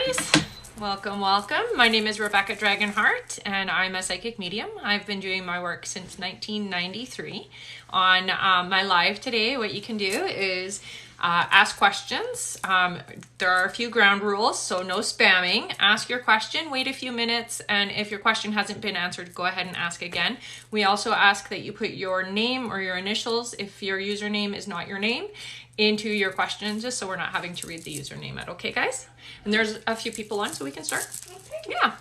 guys. Welcome, welcome. My name is Rebecca Dragonheart, and I'm a psychic medium. I've been doing my work since 1993. On my live today, what you can do is ask questions. There are a few ground rules, so no spamming. Ask your question, wait a few minutes, and if your question hasn't been answered, go ahead and ask again. We also ask that you put your name or your initials, if your username is not your name, into your question, just so we're not having to read the username out. Okay, guys? And there's a few people on, so we can start. Okay. Yeah.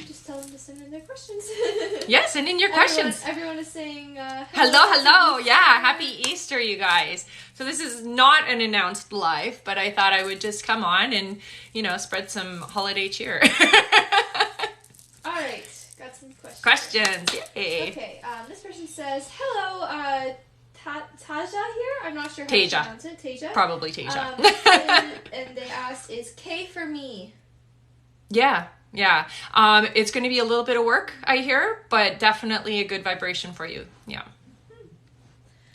Just tell them to send in their questions. Yeah, send in your questions. Everyone is saying hello. Yeah, happy Easter, you guys. So this is not an announced live, but I thought I would just come on and, spread some holiday cheer. All right, got some questions. Questions, yay. Okay, this person says, hello, Taja here? I'm not sure how Taja. to pronounce it. Taja? Probably Taja. And they asked, is K for me? Yeah. It's going to be a little bit of work, I hear, but definitely a good vibration for you. Yeah.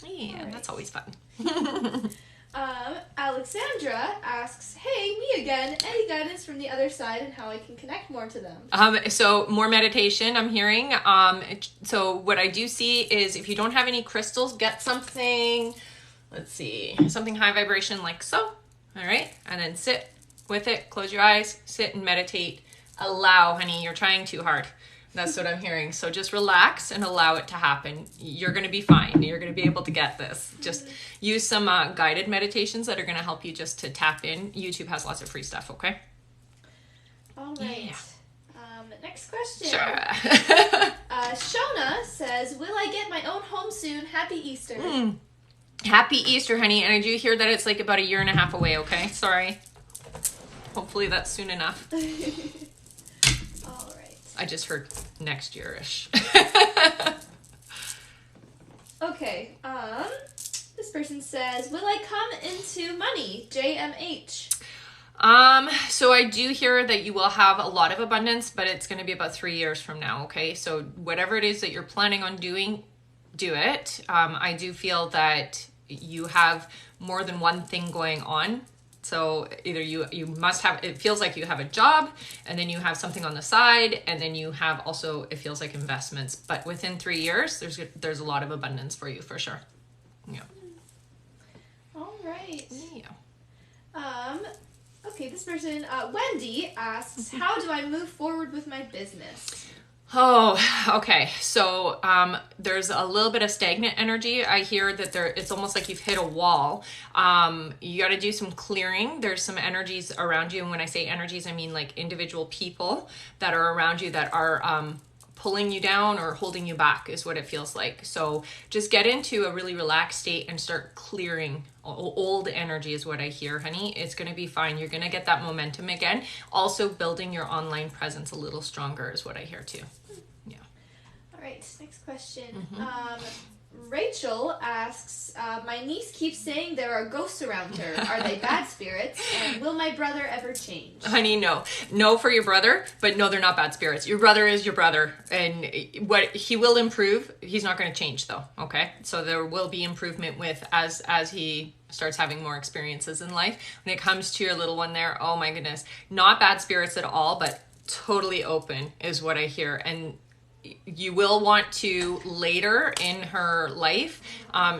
Yeah, right. That's always fun. Alexandra asks, hey, me again. Any guidance from the other side and how I can connect more to them? So more meditation, I'm hearing. So what I do see is if you don't have any crystals, get something, let's see, something high vibration like so. All right. And then sit with it, close your eyes, sit and meditate. Allow, honey, you're trying too hard. That's what I'm hearing. So just relax and allow it to happen. You're going to be fine. You're going to be able to get this. Just use some guided meditations that are going to help you just to tap in. YouTube has lots of free stuff, okay? All right. Yeah. Next question. Sure. Shona says, will I get my own home soon? Happy Easter. Happy Easter, honey. And I do hear that it's like about 1.5 years away, okay? Sorry. Hopefully that's soon enough. All right. I just heard next year-ish. Okay. This person says, will I come into money? JMH. So I do hear that you will have a lot of abundance, but it's going to be about 3 years from now. Okay. So whatever it is that you're planning on doing, do it. I do feel that you have more than one thing going on. So either you must have, it feels like you have a job, and then you have something on the side, and then you have also, it feels like investments. But within 3 years, there's a lot of abundance for you for sure. Yeah. All right. Yeah. Okay, this person, Wendy asks, how do I move forward with my business? Oh, okay. So there's a little bit of stagnant energy. I hear that it's almost like you've hit a wall. You got to do some clearing. There's some energies around you. And when I say energies, I mean like individual people that are around you that are pulling you down or holding you back is what it feels like. So just get into a really relaxed state and start clearing old energy is what I hear, honey. It's going to be fine. You're going to get that momentum again. Also building your online presence a little stronger is what I hear too. Yeah. All right. Next question. Rachel asks, my niece keeps saying there are ghosts around her. Are they bad spirits? And will my brother ever change? Honey, no. No for your brother, but no, they're not bad spirits. Your brother is your brother, and what he will improve. He's not going to change though, okay? So there will be improvement with as he starts having more experiences in life. When it comes to your little one there, oh my goodness. Not bad spirits at all, but totally open is what I hear. And you will want to later in her life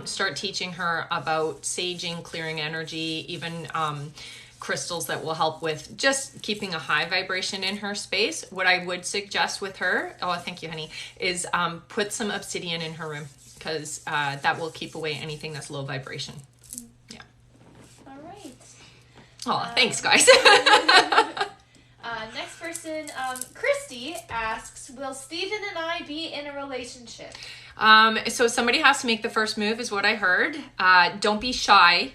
start teaching her about saging, clearing energy, even crystals that will help with just keeping a high vibration in her space. What I would suggest with her, oh thank you honey, is put some obsidian in her room, because that will keep away anything that's low vibration. Yeah. All right. Oh, thanks guys. Next person, Christy asks, will Steven and I be in a relationship? So somebody has to make the first move is what I heard. Don't be shy.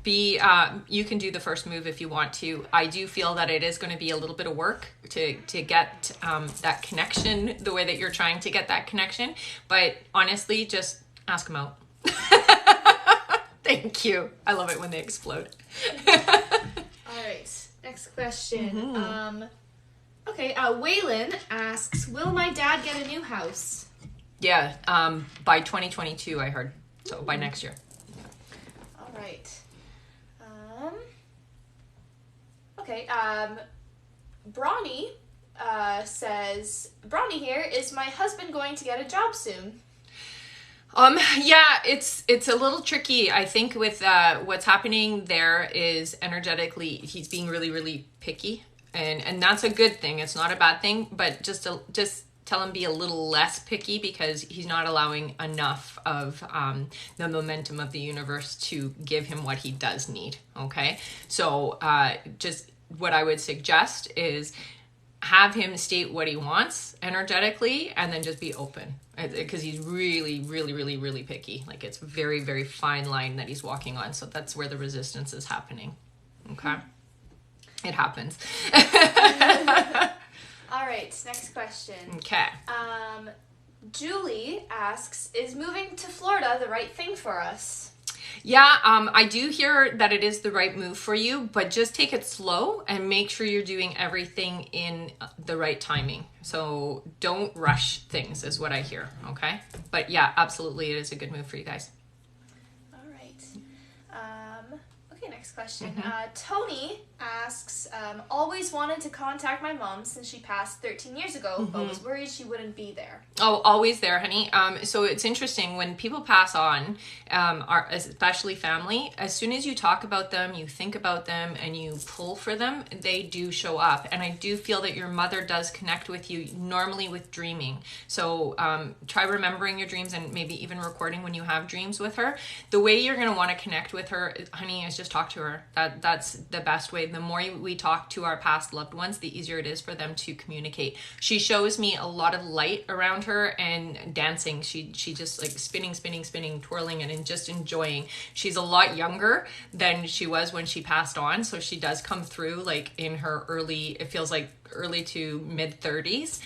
You can do the first move if you want to. I do feel that it is going to be a little bit of work to get that connection the way that you're trying to get that connection. But honestly, just ask them out. Thank you. I love it when they explode. All right. Next question. Okay, Waylon asks, will my dad get a new house? Yeah, by 2022, I heard. So by next year. All right. Okay. Bronny says, Bronny here, is my husband going to get a job soon? Yeah, it's a little tricky. I think with what's happening there is energetically he's being really, really picky, and that's a good thing. It's not a bad thing, but just tell him be a little less picky, because he's not allowing enough of the momentum of the universe to give him what he does need. Okay, so just what I would suggest is have him state what he wants energetically, and then just be open, because he's really, really, really, really picky. Like, it's very, very fine line that he's walking on. So that's where the resistance is happening. Okay, it happens. All right, next question. Okay. Julie asks, is moving to Florida the right thing for us? Yeah, I do hear that it is the right move for you, but just take it slow and make sure you're doing everything in the right timing. So don't rush things is what I hear, okay? But yeah, absolutely, it is a good move for you guys. All right. Okay, next question. Tony asks, always wanted to contact my mom since she passed 13 years ago, but was worried she wouldn't be there. Oh, always there, honey. So it's interesting when people pass on, especially family, as soon as you talk about them, you think about them, and you pull for them, they do show up. And I do feel that your mother does connect with you normally with dreaming. So try remembering your dreams, and maybe even recording when you have dreams with her. The way you're going to want to connect with her, honey, is just talk to her. That's the best way. The more we talk to our past loved ones, the easier it is for them to communicate. She shows me a lot of light around her and dancing. She just like spinning, twirling, and just enjoying. She's a lot younger than she was when she passed on, so she does come through like in her it feels like early to mid 30s.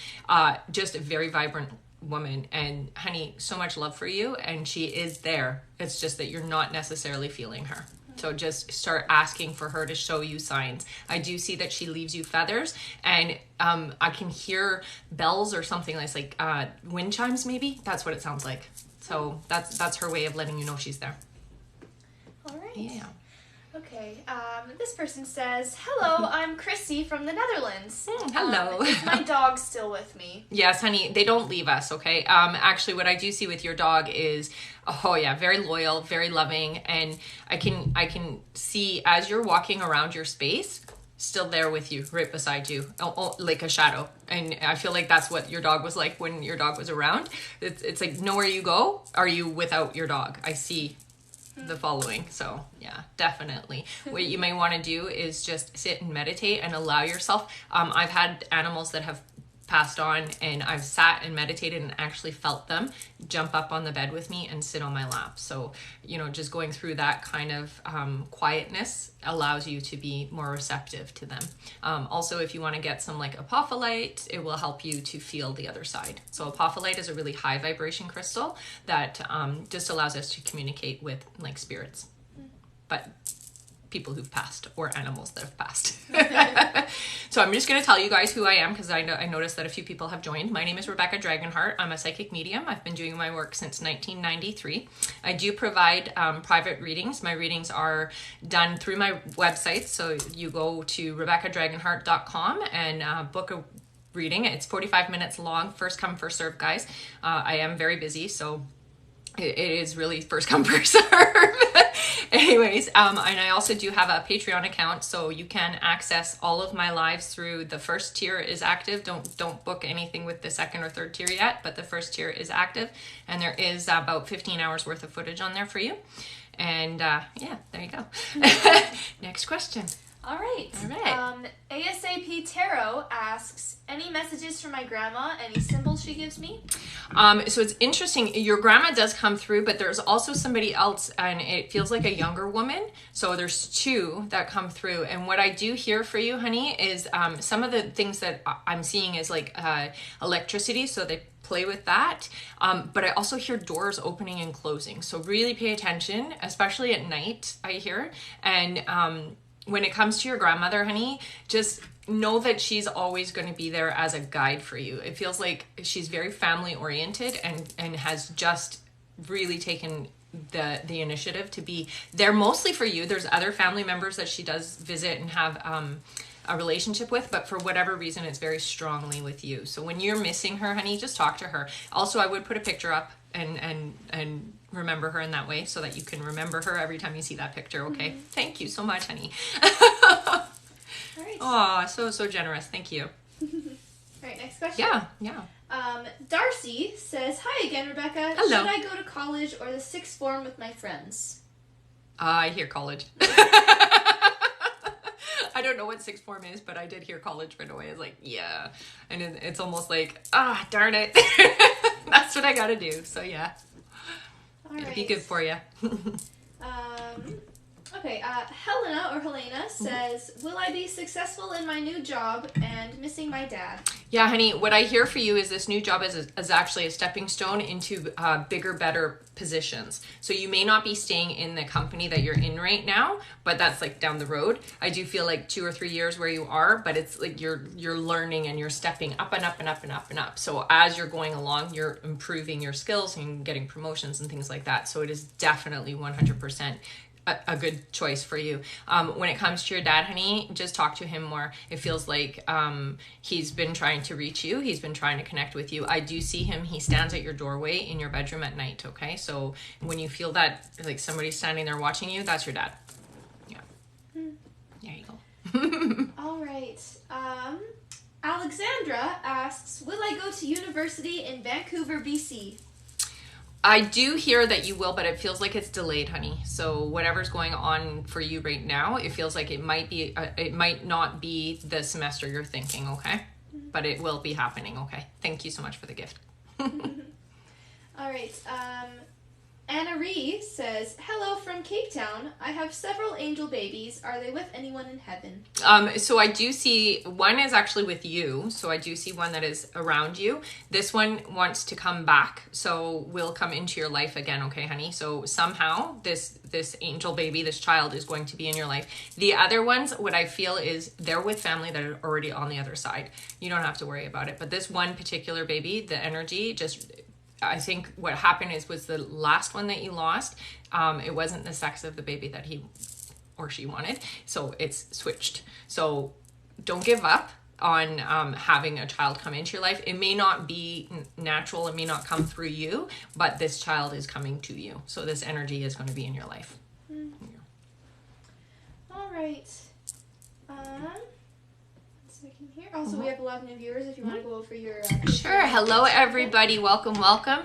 Just a very vibrant woman, and honey, so much love for you, and she is there. It's just that you're not necessarily feeling her. So just start asking for her to show you signs. I do see that she leaves you feathers, and I can hear bells or something like wind chimes maybe. That's what it sounds like. So that's her way of letting you know she's there. All right. Yeah. Okay. This person says, hello, I'm Chrissy from the Netherlands. Hello. Is my dog still with me? Yes, honey, they don't leave us, okay? Actually, what I do see with your dog is, oh yeah, very loyal, very loving, and I can see as you're walking around your space, still there with you, right beside you, like a shadow. And I feel like that's what your dog was like when your dog was around. It's like, nowhere you go, are you without your dog? I see the following. So yeah, definitely. What you may want to do is just sit and meditate and allow yourself. I've had animals that have passed on, and I've sat and meditated and actually felt them jump up on the bed with me and sit on my lap. So, just going through that kind of quietness allows you to be more receptive to them. Also, if you want to get some like apophyllite, it will help you to feel the other side. So apophyllite is a really high vibration crystal that just allows us to communicate with like spirits, but people who've passed or animals that have passed. So I'm just going to tell you guys who I am, because I noticed that a few people have joined. My name is Rebecca Dragonheart. I'm a psychic medium. I've been doing my work since 1993. I do provide private readings. My readings are done through my website. So you go to RebeccaDragonheart.com and book a reading. It's 45 minutes long. First come, first serve, guys. I am very busy, so it is really first come, first serve. Anyways, and I also do have a Patreon account, so you can access all of my lives through the first tier is active. Don't book anything with the second or third tier yet, but the first tier is active, and there is about 15 hours worth of footage on there for you. And yeah, there you go. Next question. All right. ASAP Tarot asks, any messages from my grandma? Any symbols she gives me? So it's interesting. Your grandma does come through, but there's also somebody else, and it feels like a younger woman. So there's two that come through. And what I do hear for you, honey, is some of the things that I'm seeing is like electricity. So they play with that. But I also hear doors opening and closing. So really pay attention, especially at night, I hear. And when it comes to your grandmother, honey, just know that she's always going to be there as a guide for you. It feels like she's very family oriented and has just really taken the initiative to be there mostly for you. There's other family members that she does visit and have a relationship with, but for whatever reason, it's very strongly with you. So when you're missing her, honey, just talk to her. Also, I would put a picture up and remember her in that way so that you can remember her every time you see that picture. Okay. Thank you so much, honey. All right. Oh, so generous. Thank you. All right, next question. Yeah. Darcy says, "Hi again, Rebecca. Hello. Should I go to college or the sixth form with my friends?" I hear college. I don't know what sixth form is, but I did hear college right away. I was like, yeah. And it's almost like, darn it. That's what I got to do. So, yeah. All right. It'd be good for you. Okay, Helena says, "Will I be successful in my new job and missing my dad?" Yeah, honey, what I hear for you is this new job is actually a stepping stone into bigger, better positions. So you may not be staying in the company that you're in right now, but that's like down the road. I do feel like 2 or 3 years where you are, but it's like you're learning and you're stepping up and up and up and up and up. So as you're going along, you're improving your skills and getting promotions and things like that. So it is definitely 100% a good choice for you. When it comes to your dad, honey, just talk to him more. It feels like he's been trying to reach you. He's been trying to connect with you. I do see him. He stands at your doorway in your bedroom at night, okay? So when you feel that, like somebody's standing there watching you, that's your dad. Yeah. There you go. All right. Alexandra asks, "Will I go to university in Vancouver, BC?" I do hear that you will, but it feels like it's delayed, honey. So whatever's going on for you right now, it feels like it might not be the semester you're thinking, okay? But it will be happening, okay? Thank you so much for the gift. All right. Anna Ree says, "Hello from Cape Town. I have several angel babies. Are they with anyone in heaven?" So I do see one is actually with you. So I do see one that is around you. This one wants to come back. So will come into your life again. Okay, honey. So somehow this angel baby, this child is going to be in your life. The other ones, what I feel is they're with family that are already on the other side. You don't have to worry about it. But this one particular baby, the energy just, I think what happened was the last one that you lost, it wasn't the sex of the baby that he or she wanted, so it's switched. So don't give up on having a child come into your life. It may not be natural, it may not come through you, but this child is coming to you. So this energy is going to be in your life. Yeah. All right. Here. Also, we have a lot of new viewers if you want to go over your... Sure. Hello, everybody. Welcome.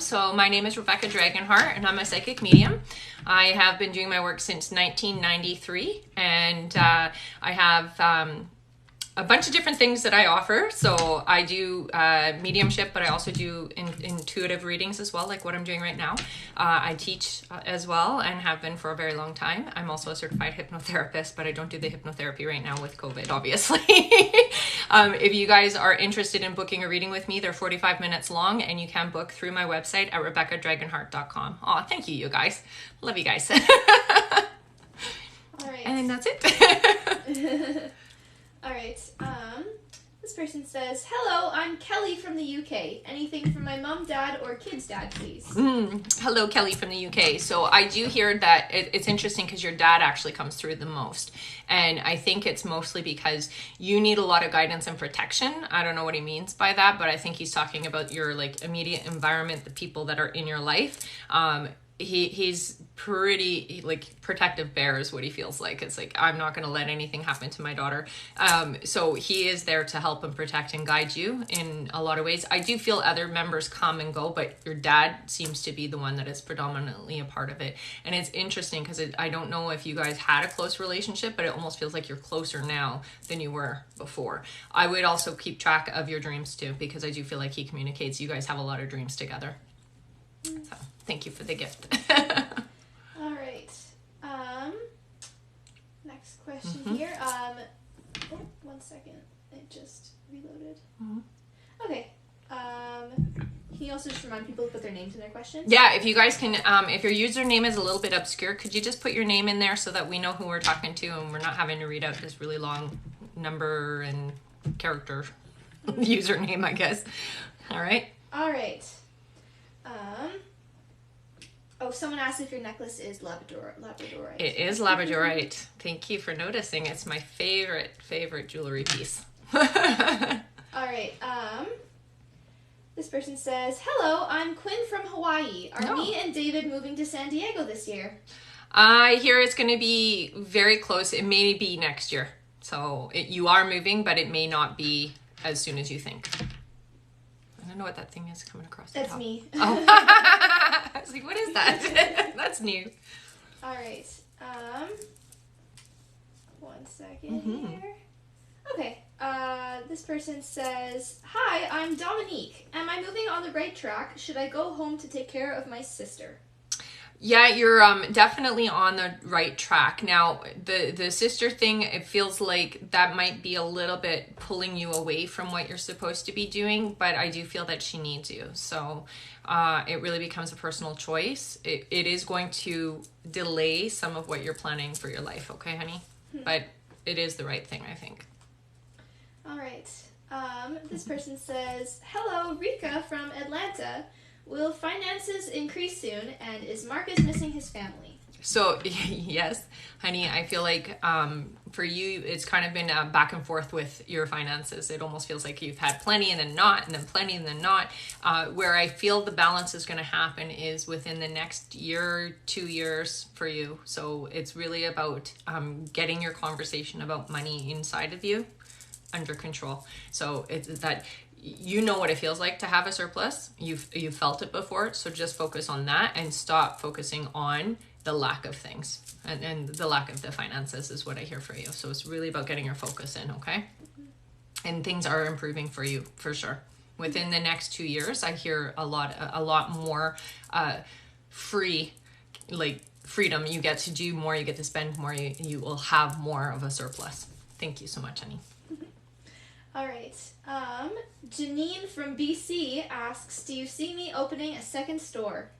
So my name is Rebecca Dragonheart, and I'm a psychic medium. I have been doing my work since 1993, and I have a bunch of different things that I offer. So I do mediumship, but I also do intuitive readings as well, like what I'm doing right now. I teach as well and have been for a very long time. I'm also a certified hypnotherapist, but I don't do the hypnotherapy right now with COVID, obviously. If you guys are interested in booking a reading with me, they're 45 minutes long, and you can book through my website at RebeccaDragonheart.com. Aw, thank you guys. Love you guys. All right. And then that's it. All right. This person says, "Hello, I'm Kelly from the UK. Anything from my mom, dad, or kid's dad, please?" Hello, Kelly from the UK. So I do hear that it's interesting because your dad actually comes through the most. And I think it's mostly because you need a lot of guidance and protection. I don't know what he means by that, but I think he's talking about your like immediate environment, the people that are in your life. He's pretty like protective bear is what he feels like. It's like, I'm not going to let anything happen to my daughter. So he is there to help and protect and guide you in a lot of ways. I do feel other members come and go, but your dad seems to be the one that is predominantly a part of it. And it's interesting because I don't know if you guys had a close relationship, but it almost feels like you're closer now than you were before. I would also keep track of your dreams too, because I do feel like he communicates. You guys have a lot of dreams together. So thank you for the gift. All right. Next question here. One second. It just reloaded. Okay. Can you also just remind people to put their names in their questions? Yeah, if you guys can, if your username is a little bit obscure, could you just put your name in there so that we know who we're talking to and we're not having to read out this really long number and character username, I guess. All right. All right. Oh, someone asked if your necklace is Labradorite. It is Labradorite. Thank you for noticing. It's my favorite jewelry piece. All right. This person says, "Hello, I'm Quinn from Hawaii. Are me and David moving to San Diego this year?" I hear it's going to be very close. It may be next year. So you are moving, but it may not be as soon as you think. I don't know what that thing is coming across the top. That's me. Oh. I was like, what is that? That's new. All right. 1 second here. Okay. This person says, "Hi, I'm Dominique. Am I moving on the right track? Should I go home to take care of my sister?" Yeah, you're definitely on the right track. Now, the sister thing, it feels like that might be a little bit pulling you away from what you're supposed to be doing, but I do feel that she needs you. So it really becomes a personal choice. It is going to delay some of what you're planning for your life, okay, honey? But it is the right thing, I think. All right. This person says, "Hello, Rika from Atlanta. Will finances increase soon, and is Marcus missing his family?" So, yes, honey, I feel like for you, it's kind of been back and forth with your finances. It almost feels like you've had plenty and then not, and then plenty and then not. Where I feel the balance is going to happen is within the next year, 2 years for you. So it's really about getting your conversation about money inside of you under control. So it's that... You know what it feels like to have a surplus. You've felt it before, so just focus on that and stop focusing on the lack of things. And the lack of the finances is what I hear for you. So it's really about getting your focus in, okay? And things are improving for you, for sure. Within the next 2 years, I hear a lot more freedom. You get to do more, you get to spend more, you will have more of a surplus. Thank you so much, honey. All right. Janine from BC asks, "Do you see me opening a second store?"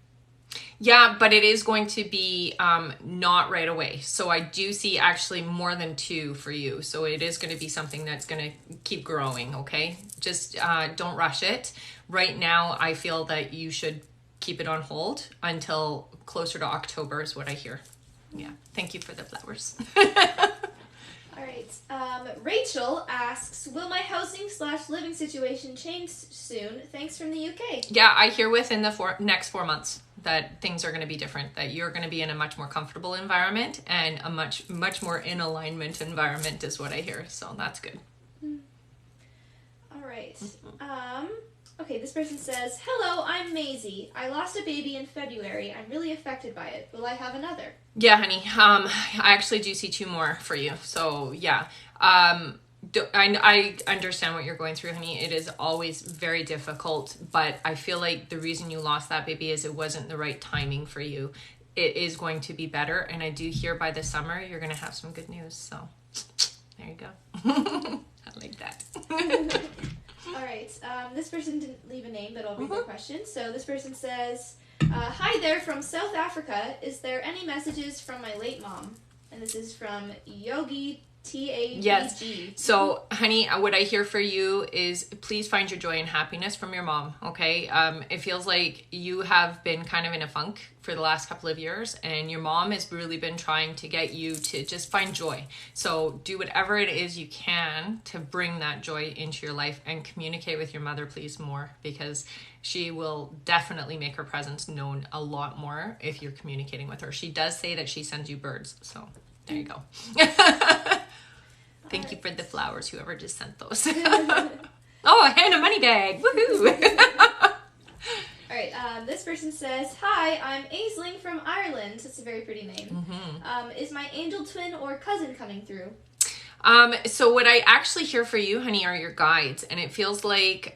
Yeah, but it is going to be not right away. So I do see actually more than 2 for you. So it is going to be something that's going to keep growing, okay? Just don't rush it. Right now, I feel that you should keep it on hold until closer to October is what I hear. Yeah, thank you for the flowers. All right. Rachel asks, "Will my housing/living situation change soon? Thanks from the UK." Yeah, I hear within the next 4 months that things are going to be different, that you're going to be in a much more comfortable environment and a much more in alignment environment is what I hear. So that's good. All right. Okay, this person says, "Hello, I'm Maisie. I lost a baby in February. I'm really affected by it. Will I have another?" Yeah, honey. I actually do see 2 more for you. So yeah. I understand what you're going through, honey. It is always very difficult, but I feel like the reason you lost that baby is it wasn't the right timing for you. It is going to be better, and I do hear by the summer you're going to have some good news. So there you go. I like that. All right. This person didn't leave a name, but I'll read their question. So this person says, "Hi there from South Africa. Is there any messages from my late mom?" And this is from Yogi TABG. Yes. So, honey, what I hear for you is please find your joy and happiness from your mom, okay? It feels like you have been kind of in a funk for the last couple of years, and your mom has really been trying to get you to just find joy. So do whatever it is you can to bring that joy into your life, and communicate with your mother, please, more, because she will definitely make her presence known a lot more if you're communicating with her. She does say that she sends you birds, so there you go. Thank you for the flowers, whoever just sent those. Oh, and a money bag. Woohoo! All right, this person says, "Hi, I'm Aisling from Ireland." That's a very pretty name. Mm-hmm. Is my angel twin or cousin coming through? So what I actually hear for you, honey, are your guides. And it feels like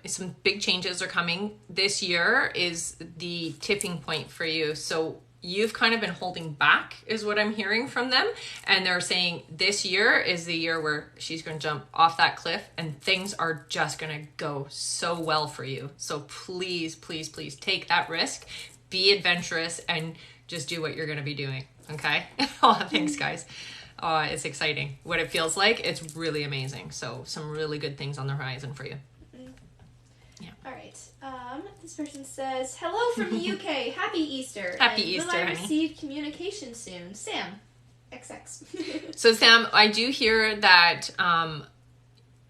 some big changes are coming. This year is the tipping point for you. So you've kind of been holding back is what I'm hearing from them. And they're saying this year is the year where she's going to jump off that cliff and things are just going to go so well for you. So please, please, please take that risk, be adventurous, and just do what you're going to be doing. Okay? Oh, thanks, guys. It's exciting. What it feels like, it's really amazing. So some really good things on the horizon for you. Yeah. All right. This person says, hello from the UK. Happy Easter. Happy and Easter, will I honey. receive communication soon? Sam. XX. So Sam, I do hear that,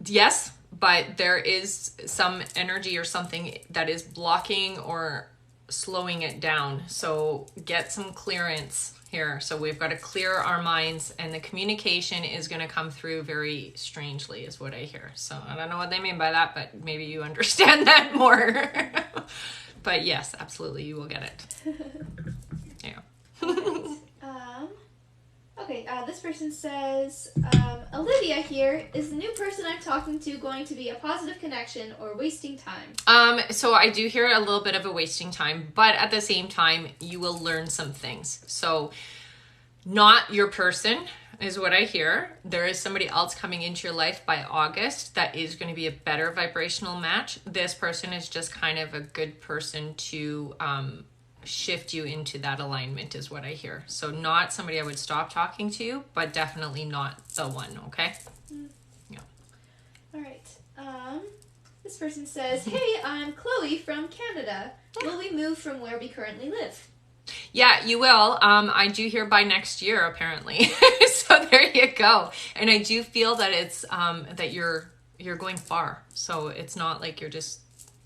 yes, but there is some energy or something that is blocking or slowing it down. So get some clearance here. So we've got to clear our minds, and the communication is going to come through very strangely is what I hear. So I don't know what they mean by that, but maybe you understand that more. But yes, absolutely, you will get it. Yeah. Okay, this person says, Olivia here, is the new person I'm talking to going to be a positive connection or wasting time? So I do hear a little bit of a wasting time, but at the same time, you will learn some things. So not your person is what I hear. There is somebody else coming into your life by August that is going to be a better vibrational match. This person is just kind of a good person to, shift you into that alignment is what I hear. So not somebody I would stop talking to, but definitely not the one, okay? Yeah. All right. This person says, hey, I'm Chloe from Canada. Will we move from where we currently live? Yeah, you will. I do hear by next year, apparently. So there you go. And I do feel that it's that you're going far. So it's not like you're just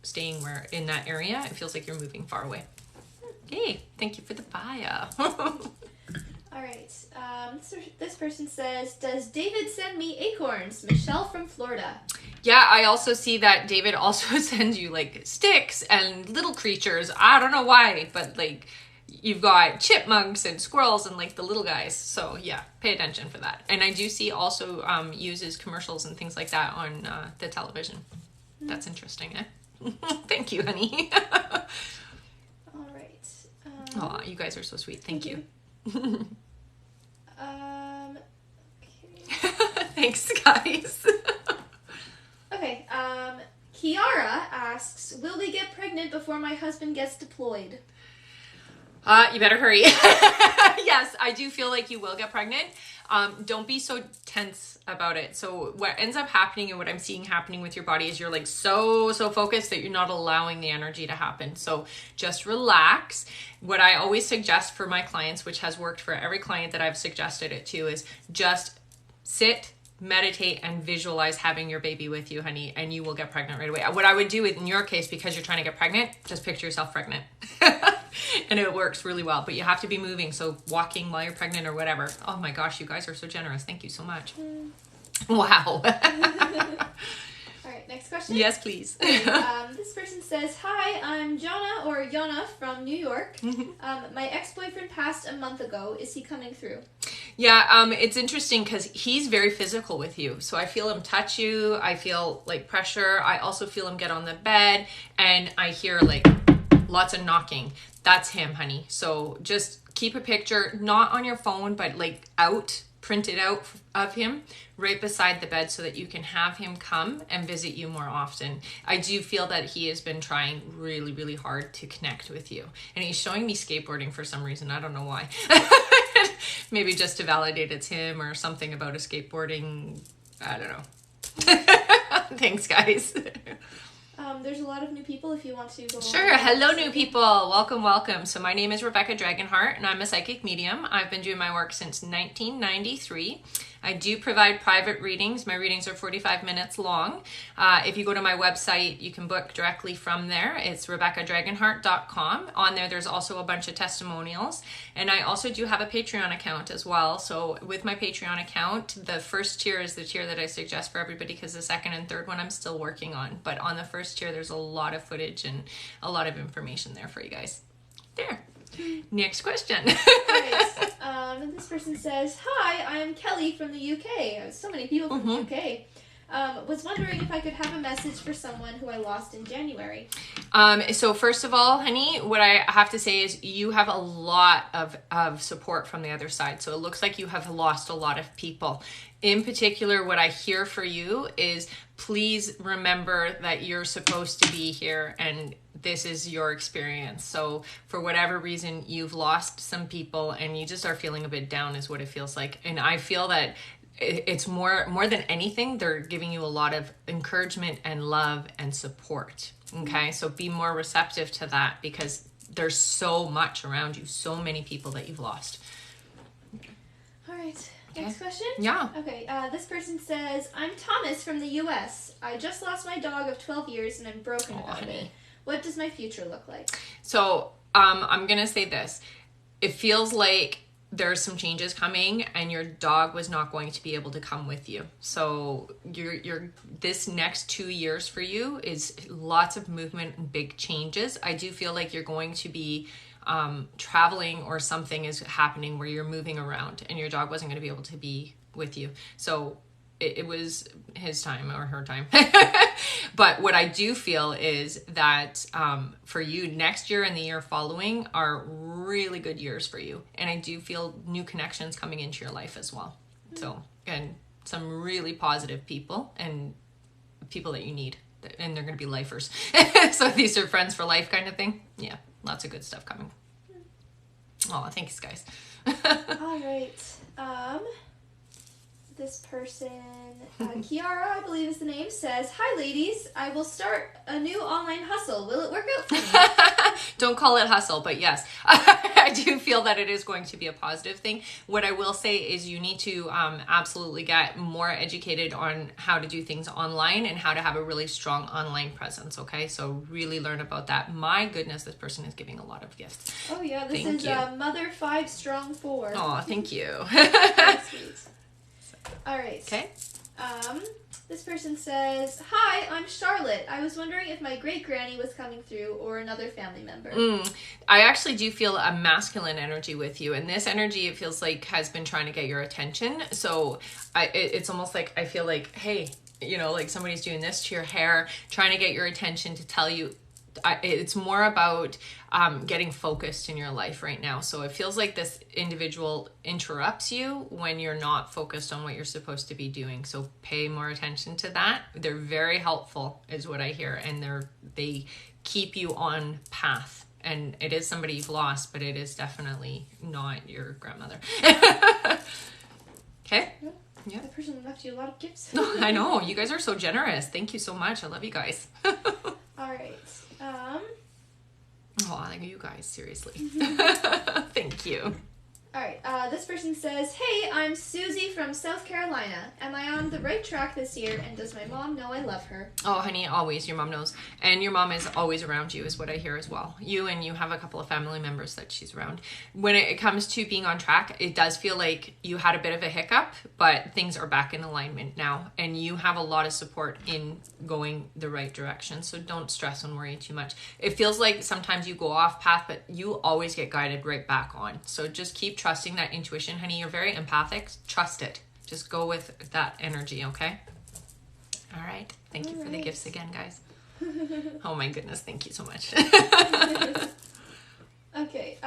staying where in that area. It feels like you're moving far away. Hey, thank you for the fire. All right. This person says, does David send me acorns? Michelle from Florida. Yeah, I also see that David also sends you like sticks and little creatures. I don't know why, but like you've got chipmunks and squirrels and like the little guys. So yeah, pay attention for that. And I do see also uses commercials and things like that on the television. That's interesting, eh? Thank you, honey. Oh, you guys are so sweet. Thank you. Okay. Thanks, guys. Okay. Kiara asks, will we get pregnant before my husband gets deployed? You better hurry. Yes, I do feel like you will get pregnant. Don't be so tense about it. So what ends up happening and what I'm seeing happening with your body is you're like so focused that you're not allowing the energy to happen. So just relax. What I always suggest for my clients, which has worked for every client that I've suggested it to, is just sit, meditate, and visualize having your baby with you, honey, and you will get pregnant right away. What I would do in your case, because you're trying to get pregnant, just picture yourself pregnant. And it works really well, but you have to be moving. So walking while you're pregnant or whatever. Oh my gosh, you guys are so generous. Thank you so much. Wow. All right, next question. Yes, please. Okay, this person says, hi, I'm Jonna from New York. My ex-boyfriend passed a month ago. Is he coming through? Yeah, it's interesting because he's very physical with you. So I feel him touch you. I feel like pressure. I also feel him get on the bed, and I hear like lots of knocking. That's him, honey. So just keep a picture, not on your phone, but like print it out of him right beside the bed so that you can have him come and visit you more often. I do feel that he has been trying really, really hard to connect with you. And he's showing me skateboarding for some reason. I don't know why. Maybe just to validate it's him or something about a skateboarding. I don't know. Thanks, guys. There's a lot of new people if you want to go Sure. Hello, new people. Welcome. So my name is Rebecca Dragonheart, and I'm a psychic medium. I've been doing my work since 1993. I do provide private readings. My readings are 45 minutes long. If you go to my website, you can book directly from there. It's RebeccaDragonheart.com. On there, there's also a bunch of testimonials. And I also do have a Patreon account as well. So with my Patreon account, the first tier is the tier that I suggest for everybody because the second and third one I'm still working on. But on the first tier, there's a lot of footage and a lot of information there for you guys. There. Next question. Right. This person says, hi, I'm Kelly from the UK. So many people from the UK. Was wondering if I could have a message for someone who I lost in January. So first of all, honey, what I have to say is you have a lot of support from the other side. So it looks like you have lost a lot of people. In particular, what I hear for you is please remember that you're supposed to be here and this is your experience. So for whatever reason, you've lost some people and you just are feeling a bit down is what it feels like. And I feel that it's more than anything, they're giving you a lot of encouragement and love and support. Okay, so be more receptive to that, because there's so much around you, so many people that you've lost. All right. Next question? Yeah. Okay, this person says, I'm Thomas from the U.S. I just lost my dog of 12 years and I'm broken about it. What does my future look like? So, I'm going to say this. It feels like there's some changes coming and your dog was not going to be able to come with you. So you're this next 2 years for you is lots of movement and big changes. I do feel like you're going to be traveling, or something is happening where you're moving around and your dog wasn't going to be able to be with you. So it was his time or her time. But what I do feel is that for you, next year and the year following are really good years for you. And I do feel new connections coming into your life as well. So, and some really positive people and people that you need. And they're going to be lifers. So these are friends for life kind of thing. Yeah, lots of good stuff coming. Oh, thanks, guys. All right. This person, Kiara, I believe is the name, says, hi, ladies. I will start a new online hustle. Will it work out for me? Don't call it hustle, but yes, I do feel that it is going to be a positive thing. What I will say is you need to absolutely get more educated on how to do things online and how to have a really strong online presence, okay? So really learn about that. My goodness, this person is giving a lot of gifts. Oh, yeah, this is Mother 5 Strong 4. Oh, thank you. Very sweet. All right. Okay. This person says, hi, I'm Charlotte. I was wondering if my great-granny was coming through or another family member. I actually do feel a masculine energy with you. And this energy, it feels like, has been trying to get your attention. So it's almost like I feel like, hey, you know, like somebody's doing this to your hair, trying to get your attention to tell you. It's more about getting focused in your life right now. So it feels like this individual interrupts you when you're not focused on what you're supposed to be doing. So pay more attention to that. They're very helpful is what I hear. And they keep you on path. And it is somebody you've lost, but it is definitely not your grandmother. Okay? Yeah. The person left you a lot of gifts. I know. You guys are so generous. Thank you so much. I love you guys. All right. Oh, thank you guys, seriously. Thank you. All right. This person says, hey, I'm Susie from South Carolina. Am I on the right track this year? And does my mom know I love her? Oh, honey, always. Your mom knows. And your mom is always around you, is what I hear as well. You have a couple of family members that she's around. When it comes to being on track, it does feel like you had a bit of a hiccup, but things are back in alignment now. And you have a lot of support in going the right direction. So don't stress and worry too much. It feels like sometimes you go off path, but you always get guided right back on. So just keep trusting that intuition, honey. You're very empathic. Trust it. Just go with that energy, okay? All right. Thank you for the gifts again, guys. Oh my goodness. Thank you so much. Okay.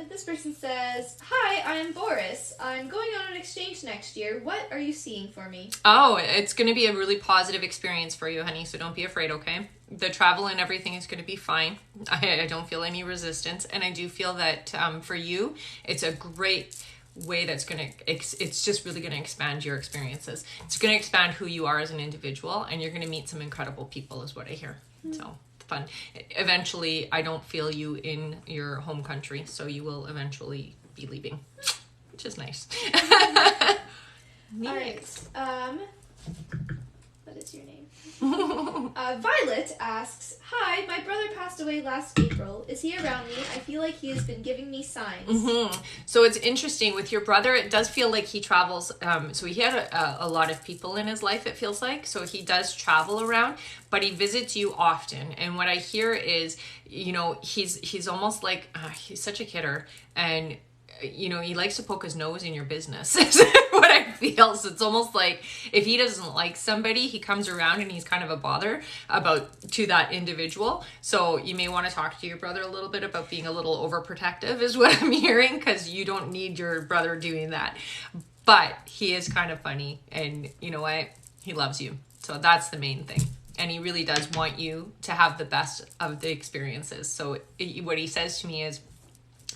This person says, hi, I'm Boris. I'm going on an exchange next year. What are you seeing for me? Oh, it's going to be a really positive experience for you, honey. So don't be afraid, okay? The travel and everything is going to be fine. I don't feel any resistance. And I do feel that for you, it's a great way that's going to, it's just really going to expand your experiences. It's going to expand who you are as an individual, and you're going to meet some incredible people is what I hear. So fun. Eventually, I don't feel you in your home country, so you will eventually be leaving, which is nice. All right. What is your name? Violet asks, hi, my brother passed away last April. Is he around me? I feel like he has been giving me signs. So it's interesting with your brother. It does feel like he travels. So he had a lot of people in his life, it feels like. So he does travel around, but he visits you often. And what I hear is, you know, he's almost like, he's such a kidder, and you know, he likes to poke his nose in your business. Is what I feel. So it's almost like if he doesn't like somebody, he comes around and he's kind of a bother to that individual. So you may want to talk to your brother a little bit about being a little overprotective is what I'm hearing, because you don't need your brother doing that. But he is kind of funny, and you know what? He loves you. So that's the main thing. And he really does want you to have the best of the experiences. So what he says to me is,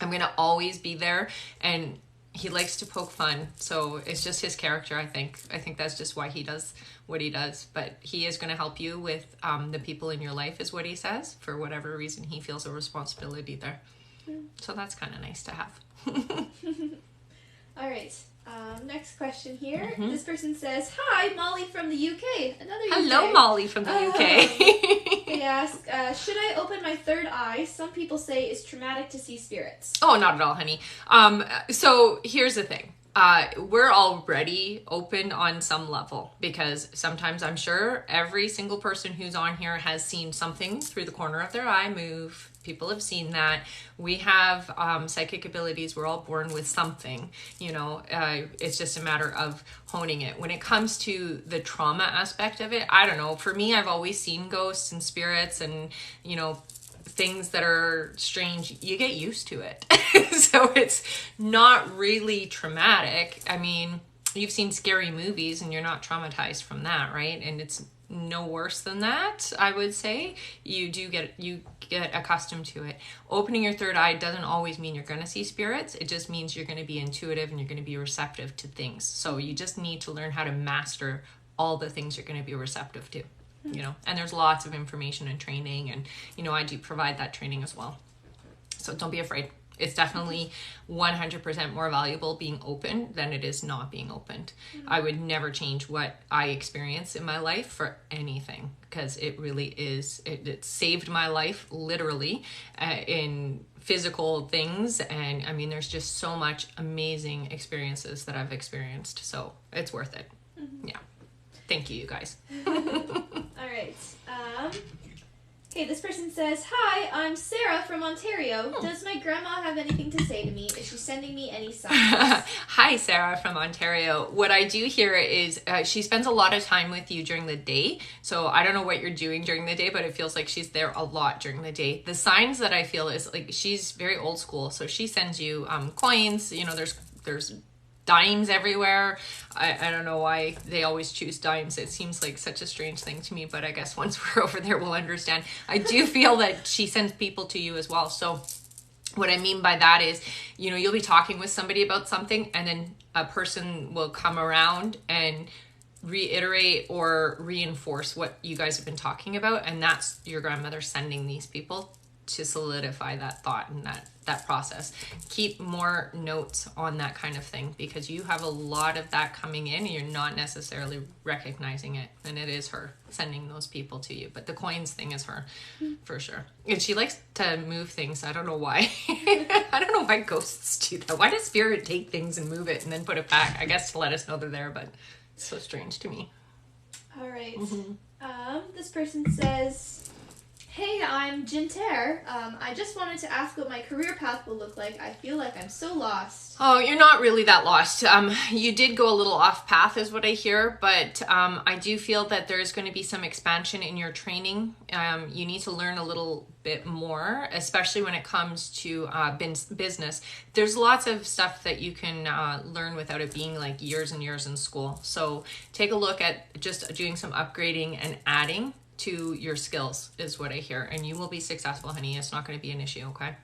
I'm going to always be there, and he likes to poke fun, so it's just his character. I think that's just why he does what he does. But he is going to help you with the people in your life, is what he says. For whatever reason, he feels a responsibility there. So that's kind of nice to have. All right. Next question here. This person says, "Hi, Molly from the UK." Another UK. Hello, Molly from the UK. They ask, "Should I open my third eye? Some people say it's traumatic to see spirits." Oh, not at all, honey. So here's the thing. We're already open on some level, because sometimes I'm sure every single person who's on here has seen something through the corner of their eye move. People have seen that. We have psychic abilities. We're all born with something, it's just a matter of honing it. When it comes to the trauma aspect of it, I don't know. For me, I've always seen ghosts and spirits and, things that are strange. You get used to it. So it's not really traumatic. I mean, you've seen scary movies and you're not traumatized from that, right? And it's no worse than that, I would say. You get accustomed to it. Opening your third eye doesn't always mean you're going to see spirits. It just means you're going to be intuitive and you're going to be receptive to things. So you just need to learn how to master all the things you're going to be receptive to. And there's lots of information and training, and I do provide that training as well. So don't be afraid. It's definitely 100% more valuable being open than it is not being opened. I would never change what I experience in my life for anything, because it really is, it saved my life literally in physical things. And I mean, there's just so much amazing experiences that I've experienced. So it's worth it. Yeah. Thank you, you guys. All right. Okay, this person says, "Hi, I'm Sarah from Ontario. Does my grandma have anything to say to me? Is she sending me any signs?" Hi, Sarah from Ontario. What I do here is she spends a lot of time with you during the day. So I don't know what you're doing during the day, but it feels like she's there a lot during the day. The signs that I feel is like she's very old school. So she sends you coins. There's dimes everywhere. I don't know why they always choose dimes. It seems like such a strange thing to me, but I guess once we're over there, we'll understand. I do feel that she sends people to you as well. So what I mean by that is, you'll be talking with somebody about something, and then a person will come around and reiterate or reinforce what you guys have been talking about. And that's your grandmother sending these people to solidify that thought and that process. Keep more notes on that kind of thing, because you have a lot of that coming in and you're not necessarily recognizing it. And it is her sending those people to you. But the coins thing is her for sure. And she likes to move things. I don't know why. I don't know why ghosts do that. Why does spirit take things and move it and then put it back? I guess to let us know they're there, but it's so strange to me. All right. This person says, "Hey, I'm Jinter. I just wanted to ask what my career path will look like. I feel like I'm so lost." Oh, you're not really that lost. You did go a little off path is what I hear, but I do feel that there's going to be some expansion in your training. You need to learn a little bit more, especially when it comes to business. There's lots of stuff that you can learn without it being like years and years in school. So take a look at just doing some upgrading and adding to your skills is what I hear, and you will be successful, honey. It's not going to be an issue, okay?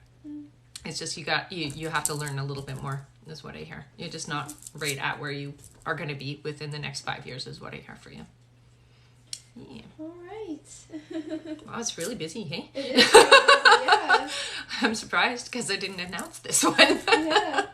It's just you have to learn a little bit more is what I hear. You're just not right at where you are going to be within the next 5 years is what I hear for you. Yeah. All right. Wow, it's really busy, hey? It is really busy, yeah. I'm surprised because I didn't announce this one. Yeah.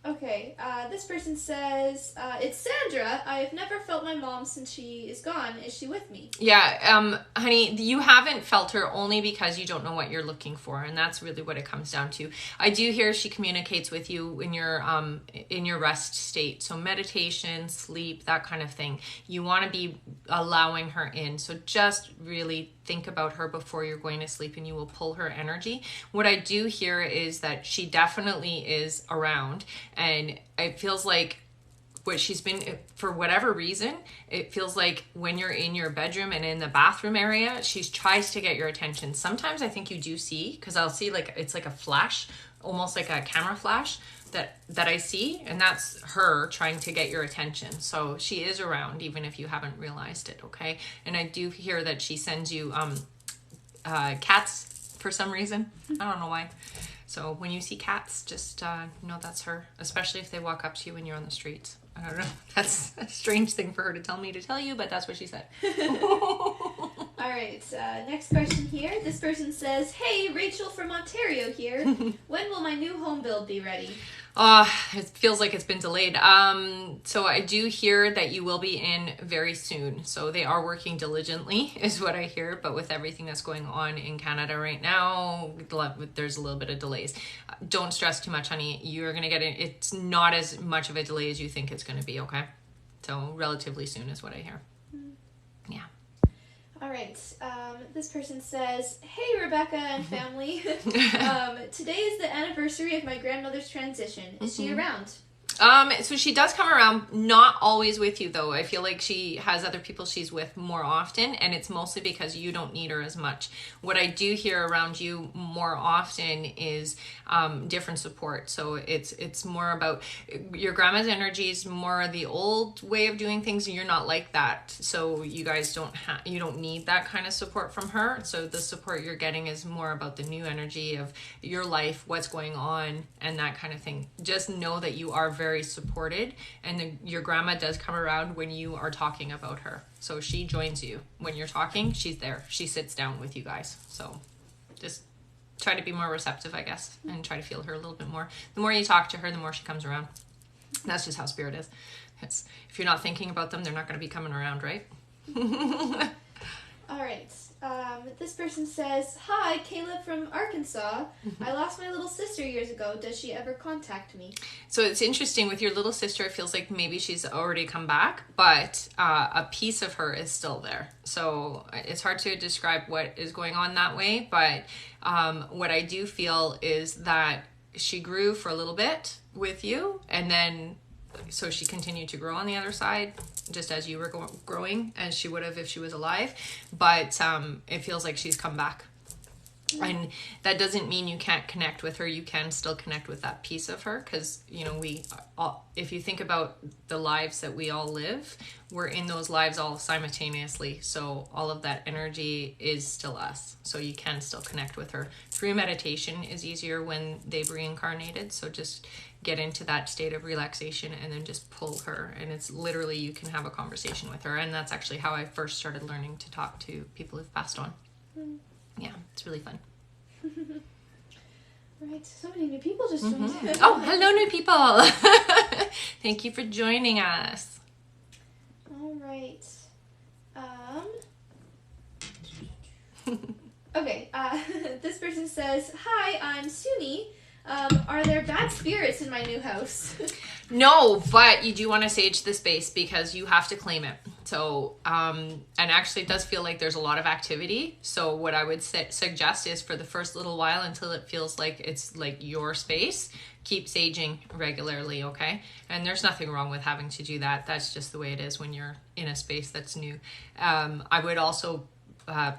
Okay, this person says, "It's Sandra. I have never felt my mom since she is gone. Is she with me?" Yeah, honey, you haven't felt her only because you don't know what you're looking for, and that's really what it comes down to. I do hear she communicates with you in your rest state, so meditation, sleep, that kind of thing. You want to be allowing her in, so just really think about her before you're going to sleep, and you will pull her energy. What I do hear is that she definitely is around, and it feels like what she's been, for whatever reason, it feels like when you're in your bedroom and in the bathroom area, she tries to get your attention. Sometimes I think you do see, because I'll see like it's like a flash, almost like a camera flash that I see, and that's her trying to get your attention. So she is around, even if you haven't realized it, okay? And I do hear that she sends you cats for some reason. I don't know why. So when you see cats, just know that's her, especially if they walk up to you when you're on the streets. I don't know. That's a strange thing for her to tell me to tell you, but that's what she said. All right, next question here. This person says, "Hey, Rachel from Ontario here. When will my new home build be ready?" It feels like it's been delayed. So I do hear that you will be in very soon. So they are working diligently, is what I hear. But with everything that's going on in Canada right now, there's a little bit of delays. Don't stress too much, honey. You're going to get it. It's not as much of a delay as you think it's going to be, okay? So relatively soon is what I hear. Yeah. All right. This person says, "Hey, Rebecca and family. Today is the anniversary of my grandmother's transition. Is she around?" So she does come around, not always with you though. I feel like she has other people she's with more often, and it's mostly because you don't need her as much. What I do hear around you more often is different support. So it's more about your grandma's energy is more the old way of doing things, and you're not like that. So you guys you don't need that kind of support from her. So the support you're getting is more about the new energy of your life, what's going on, and that kind of thing. Just know that you are very supported, and your grandma does come around when you are talking about her. So she joins you when you're talking. She's there. She sits down with you guys. So just try to be more receptive, I guess, and try to feel her a little bit more. The more you talk to her, the more she comes around. That's just how spirit is. If you're not thinking about them, they're not going to be coming around, right? All right. This person says, "Hi, Caleb from Arkansas. I lost my little sister years ago. Does she ever contact me?" So it's interesting with your little sister. It feels like maybe she's already come back, but a piece of her is still there. So it's hard to describe what is going on that way. But what I do feel is that she grew for a little bit with you, and then so she continued to grow on the other side, just as you were growing, as she would have if she was alive. But it feels like she's come back. And that doesn't mean you can't connect with her. You can still connect with that piece of her, because if you think about the lives that we all live, we're in those lives all simultaneously. So all of that energy is still us. So you can still connect with her. Through meditation is easier when they've reincarnated. So just get into that state of relaxation and then just pull her. And it's literally, you can have a conversation with her. And that's actually how I first started learning to talk to people who've passed on. Yeah, it's really fun. Right, so many new people just joined. Oh, hello, new people. Thank you for joining us. All right. Okay, this person says, "Hi, I'm Suni. Are there bad spirits in my new house?" No, but you do want to sage the space because you have to claim it. So, and actually it does feel like there's a lot of activity. So what I would suggest is for the first little while, until it feels like it's like your space, keep saging regularly, okay? And there's nothing wrong with having to do that. That's just the way it is when you're in a space that's new. I would also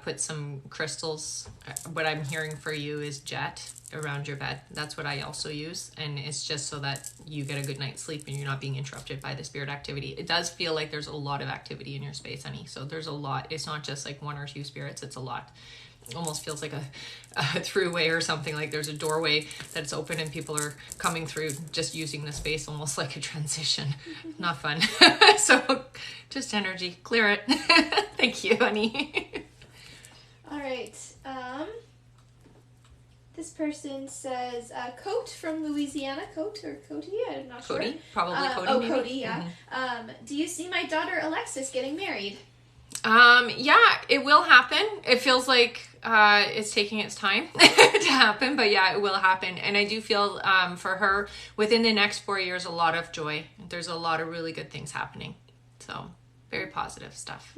put some crystals. What I'm hearing for you is jet around your bed. That's what I also use, and it's just so that you get a good night's sleep and you're not being interrupted by the spirit activity. It does feel like there's a lot of activity in your space, honey. So there's a lot. It's not just like one or two spirits, it's a lot. It almost feels like a throughway or something, like there's a doorway that's open and people are coming through, just using the space almost like a transition. Not fun. So just energy, clear it. Thank you, honey. All right. This person says, Coat from Louisiana. Coat or Cody? I'm not sure. Cody? Probably Cody, Oh, maybe? Cody, yeah. Do you see my daughter Alexis getting married? Yeah, it will happen. It feels like it's taking its time to happen, but yeah, it will happen. And I do feel for her, within the next 4 years, a lot of joy. There's a lot of really good things happening. So, very positive stuff.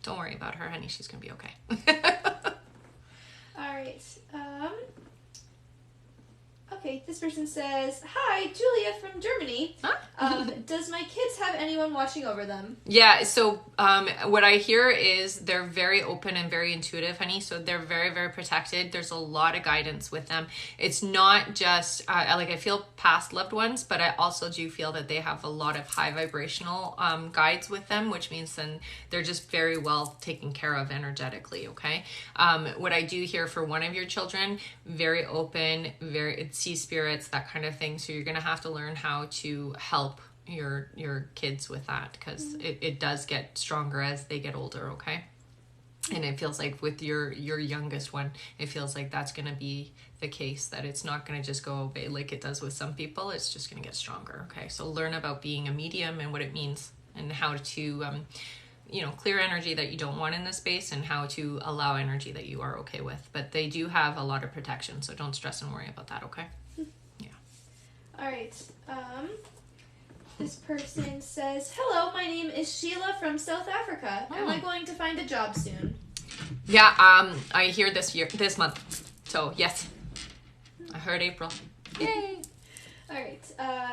Don't worry about her, honey. She's going to be okay. All right. Okay, this person says, "Hi, Julia from Germany. Does my kids have anyone watching over them?" Yeah, so what I hear is they're very open and very intuitive, honey. So they're very, very protected. There's a lot of guidance with them. It's not just, like I feel past loved ones, but I also do feel that they have a lot of high vibrational guides with them, which means then they're just very well taken care of energetically, okay? What I do hear for one of your children, very open, very sea spirits, that kind of thing. So you're going to have to learn how to help your kids with that, because it does get stronger as they get older, okay? And it feels like with your youngest one, it feels like that's going to be the case, that it's not going to just go away like it does with some people. It's just going to get stronger, okay? So learn about being a medium and what it means, and how to clear energy that you don't want in the space, and how to allow energy that you are okay with. But they do have a lot of protection, so don't stress and worry about that, okay? Yeah. All right. This person says, "Hello, my name is Sheila from South Africa. Am I going to find a job soon?" Yeah, I hear this month. So yes, I heard April. Yay. All right.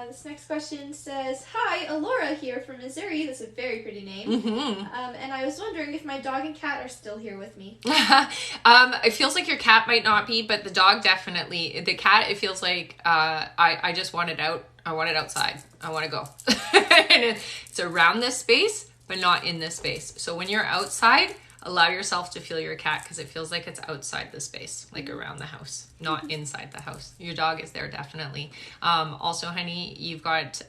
This next question says, "Hi, Alora here from Missouri." That's a very pretty name. And I was wondering if my dog and cat are still here with me. It feels like your cat might not be, but the dog definitely. The cat, it feels like I just want it out. I want it outside. I want to go. And it's around this space, but not in this space. So when you're outside, allow yourself to feel your cat, because it feels like it's outside the space, like around the house, not inside the house. Your dog is there, definitely. Also, honey, you've got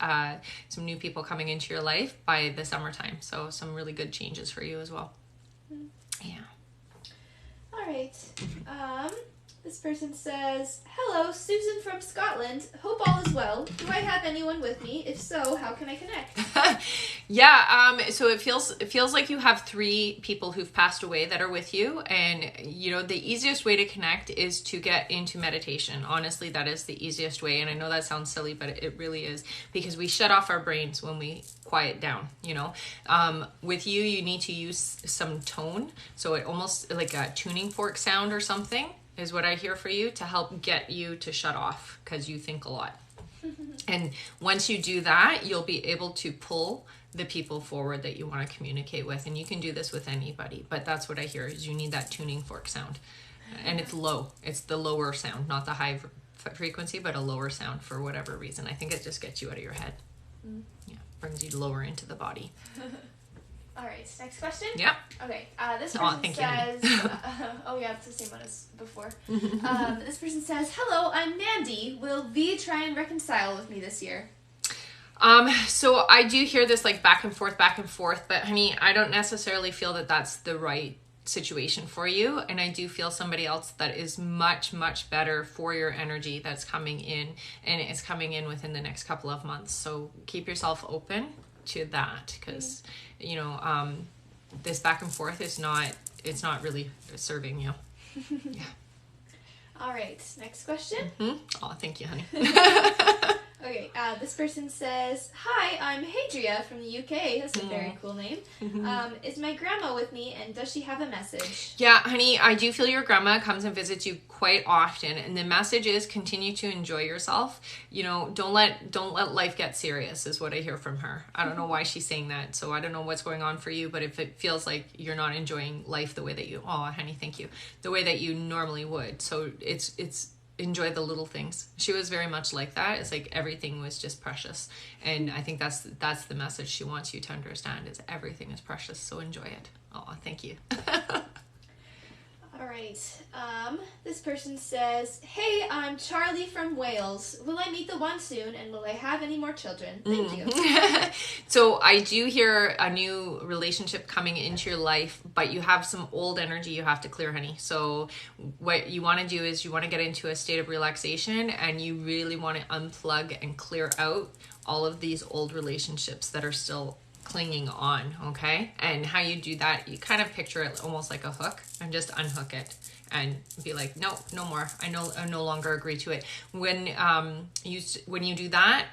some new people coming into your life by the summertime. So some really good changes for you as well. Yeah. All right. This person says, "Hello, Susan from Scotland. Hope all is well. Do I have anyone with me? If so, how can I connect?" Yeah, so it feels like you have 3 people who've passed away that are with you, and the easiest way to connect is to get into meditation. Honestly, that is the easiest way, and I know that sounds silly, but it really is, because we shut off our brains when we quiet down. With you need to use some tone, so it almost like a tuning fork sound or something is what I hear for you, to help get you to shut off, because you think a lot. And once you do that, you'll be able to pull the people forward that you want to communicate with. And you can do this with anybody, but that's what I hear, is you need that tuning fork sound. And it's low. It's the lower sound, not the high frequency, but a lower sound for whatever reason. I think it just gets you out of your head. Yeah, brings you lower into the body. All right, next question? Yeah. Okay, this person says, oh yeah, it's the same one as before. This person says, "Hello, I'm Mandy. Will V try and reconcile with me this year?" So I do hear this like back and forth, but honey, I don't necessarily feel that that's the right situation for you. And I do feel somebody else that is much, much better for your energy that's coming in, and it's coming in within the next couple of months. So keep yourself open to that, because this back and forth it's not really serving you. Yeah. All right, next question. Oh, thank you, honey. Okay, this person says, "Hi, I'm Hadria from the UK." That's a very cool name. Is my grandma with me, and does she have a message? Yeah, honey, I do feel your grandma comes and visits you quite often, and the message is continue to enjoy yourself. Don't let life get serious, is what I hear from her. I don't know why she's saying that, so I don't know what's going on for you, but if it feels like you're not enjoying life the way that honey, thank you, the way that you normally would, so it's enjoy the little things. She was very much like that. It's like everything was just precious, and I think that's the message she wants you to understand, is everything is precious, so enjoy it. Oh, thank you. All right. This person says, "Hey, I'm Charlie from Wales. Will I meet the one soon, and will I have any more children? Thank you." So I do hear a new relationship coming into your life, but you have some old energy you have to clear, honey. So what you want to do is you want to get into a state of relaxation, and you really want to unplug and clear out all of these old relationships that are still clinging on, okay? And how you do that, you kind of picture it almost like a hook, and just unhook it and be like, no more. I no longer agree to it. When you do that,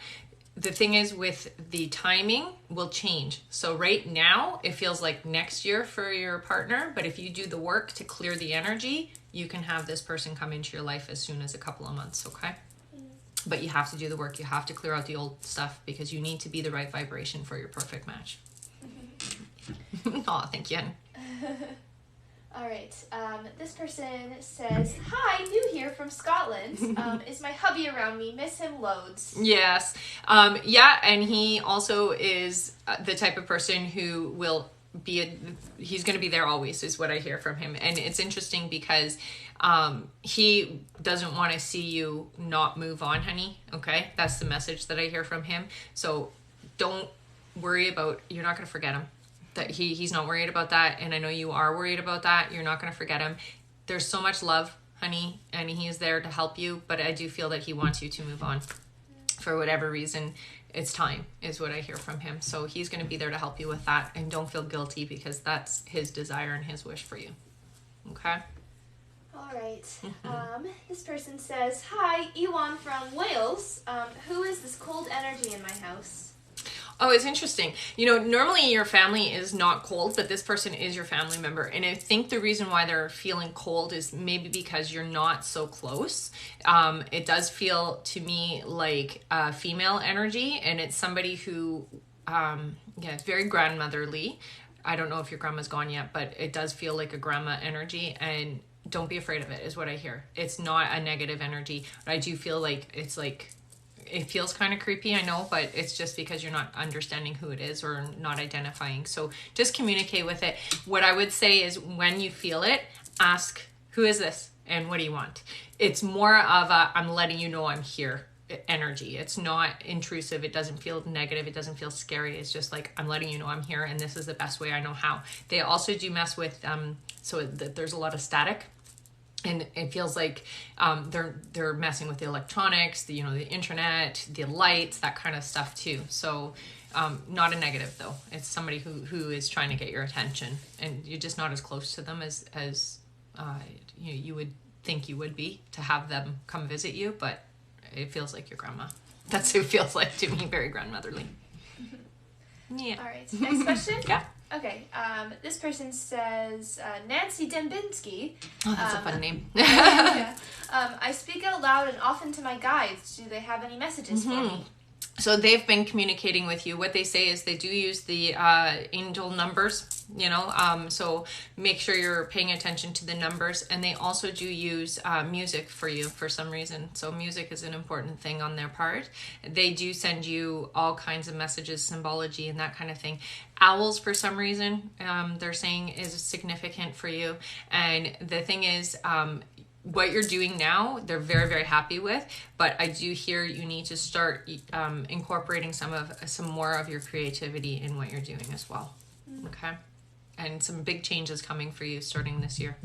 the thing is with the timing will change. So right now it feels like next year for your partner, but if you do the work to clear the energy, you can have this person come into your life as soon as a couple of months, okay? But you have to do the work. You have to clear out the old stuff because you need to be the right vibration for your perfect match. Oh, thank you, honey. All right. This person says, "Hi, new here from Scotland. Is my hubby around me? Miss him loads." Yes. Yeah, and he also is the type of person who will be he's going to be there always, is what I hear from him. And it's interesting because he doesn't want to see you not move on, honey. Okay? That's the message that I hear from him. So don't worry about, you're not going to forget him. That he's not worried about that, and I know you are worried about that. You're not going to forget him. There's so much love, honey, and he is there to help you, but I do feel that he wants you to move on. For whatever reason, it's time, is what I hear from him. So he's going to be there to help you with that, and don't feel guilty because that's his desire and his wish for you. Okay? All right. This person says, "Hi, Ewan from Wales. Who is this cold energy in my house?" Oh, it's interesting. You know, normally your family is not cold, but this person is your family member. And I think the reason why they're feeling cold is maybe because you're not so close. It does feel to me like female energy, and it's somebody who, it's very grandmotherly. I don't know if your grandma's gone yet, but it does feel like a grandma energy, and don't be afraid of it, is what I hear. It's not a negative energy, but I do feel like it's like, it feels kind of creepy, I know, but it's just because you're not understanding who it is or not identifying. So just communicate with it. What I would say is when you feel it, ask, who is this and what do you want? It's more of a, I'm letting you know I'm here energy. It's not intrusive. It doesn't feel negative. It doesn't feel scary. It's just like, I'm letting you know I'm here and this is the best way I know how. They also do mess with, so there's a lot of static. And it feels like they're messing with the electronics, the internet, the lights, that kind of stuff too. So not a negative though. It's somebody who is trying to get your attention, and you're just not as close to them as you would think you would be to have them come visit you. But it feels like your grandma. That's who it feels like to me. Very grandmotherly. Yeah. All right. Next question. Yeah. Okay, this person says, Nancy Dembinski. Oh, that's a fun name. Yeah. I speak out loud and often to my guides. Do they have any messages for me? So they've been communicating with you. What they say is they do use the angel numbers, so make sure you're paying attention to the numbers. And they also do use music for you for some reason. So music is an important thing on their part. They do send you all kinds of messages, symbology, and that kind of thing. Owls, for some reason, they're saying is significant for you. And the thing is, what you're doing now, they're very, very happy with, but I do hear you need to start incorporating some more of your creativity in what you're doing as well. Okay? And some big changes coming for you starting this year.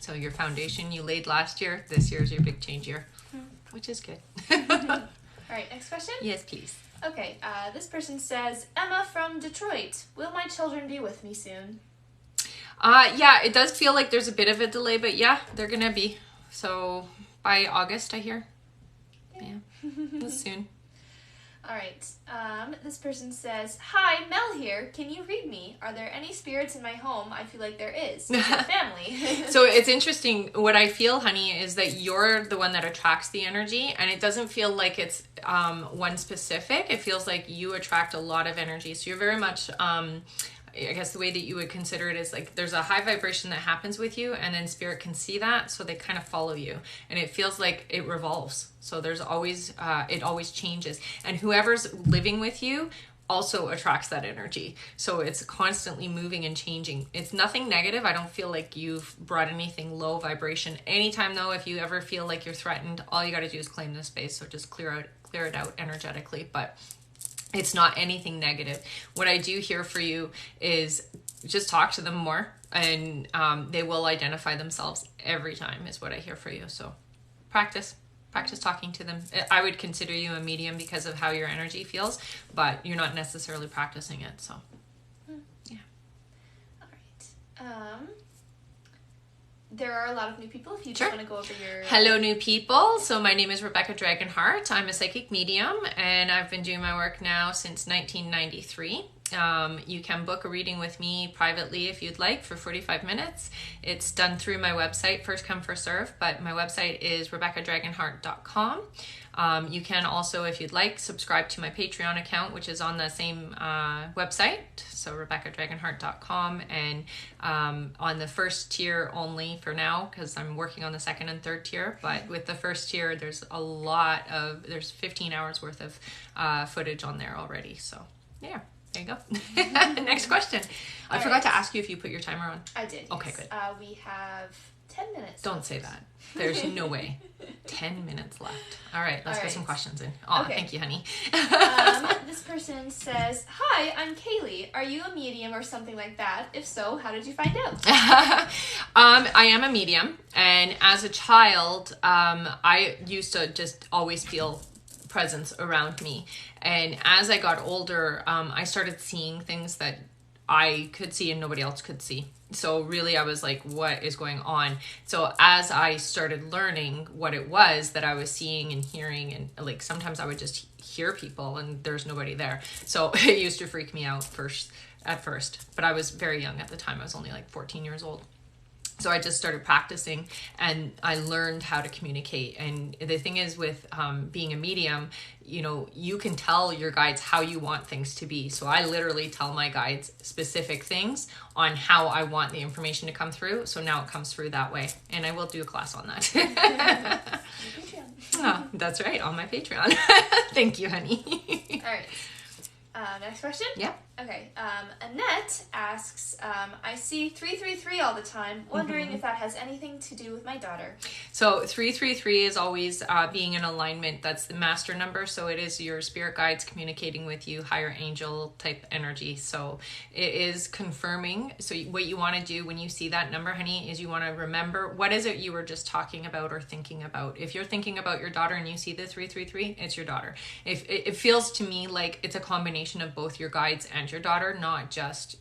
So your foundation you laid last year, this year is your big change year, which is good. All right, next question? Yes, please. Okay, this person says, Emma from Detroit. Will my children be with me soon? Yeah, it does feel like there's a bit of a delay, but yeah, they're gonna be. So by August, I hear. Yeah, that's soon. All right. This person says, "Hi, Mel here. Can you read me? Are there any spirits in my home? I feel like there is. It's a family." So it's interesting. What I feel, honey, is that you're the one that attracts the energy, and it doesn't feel like it's one specific. It feels like you attract a lot of energy. So you're very much. I guess the way that you would consider it is like there's a high vibration that happens with you, and then spirit can see that, so they kind of follow you, and it feels like it revolves. So there's always it always changes, and whoever's living with you also attracts that energy. So it's constantly moving and changing. It's nothing negative. I don't feel like you've brought anything low vibration. Anytime though, if you ever feel like you're threatened, all you got to do is claim the space. So just clear it out energetically. But it's not anything negative. What I do hear for you is just talk to them more, and they will identify themselves every time is what I hear for you. So practice talking to them. I would consider you a medium because of how your energy feels, but you're not necessarily practicing it. So yeah. All right. There are a lot of new people. If you just want to go over your... Hello, new people. So my name is Rebecca Dragonheart. I'm a psychic medium, and I've been doing my work now since 1993. You can book a reading with me privately if you'd like for 45 minutes. It's done through my website, first come, first serve, but my website is RebeccaDragonheart.com. You can also, if you'd like, subscribe to my Patreon account, which is on the same website, so RebeccaDragonheart.com, and on the first tier only for now, because I'm working on the second and third tier, but with the first tier, there's 15 hours worth of footage on there already, so yeah. There you go. Next question. I forgot to ask you if you put your timer on. I did. Okay, yes. good. We have 10 minutes. Don't say that. There's no way. 10 minutes left. All right, let's get some questions in. Oh, okay. Thank you, honey. This person says, "Hi, I'm Kaylee. Are you a medium or something like that? If so, how did you find out?" I am a medium, and as a child, I used to just always feel presence around me, and as I got older, I started seeing things that I could see and nobody else could see. So really I was like, what is going on? So as I started learning what it was that I was seeing and hearing, and like sometimes I would just hear people and there's nobody there, so it used to freak me out at first, but I was very young at the time. I was only like 14 years old. So I just started practicing and I learned how to communicate. And the thing is with being a medium, you know, you can tell your guides how you want things to be. So I literally tell my guides specific things on how I want the information to come through. So now it comes through that way. And I will do a class on that. Oh, that's right, on my Patreon. Thank you, honey. All right. Next question? Yeah. Okay. Annette asks, I see 333 all the time, wondering if that has anything to do with my daughter. So 333 is always being in alignment. That's the master number. So it is your spirit guides communicating with you, higher angel type energy. So it is confirming. So what you want to do when you see that number, honey, is you want to remember what is it you were just talking about or thinking about. If you're thinking about your daughter and you see the 333, it's your daughter. If it feels to me like it's a combination of both your guides and your daughter, not just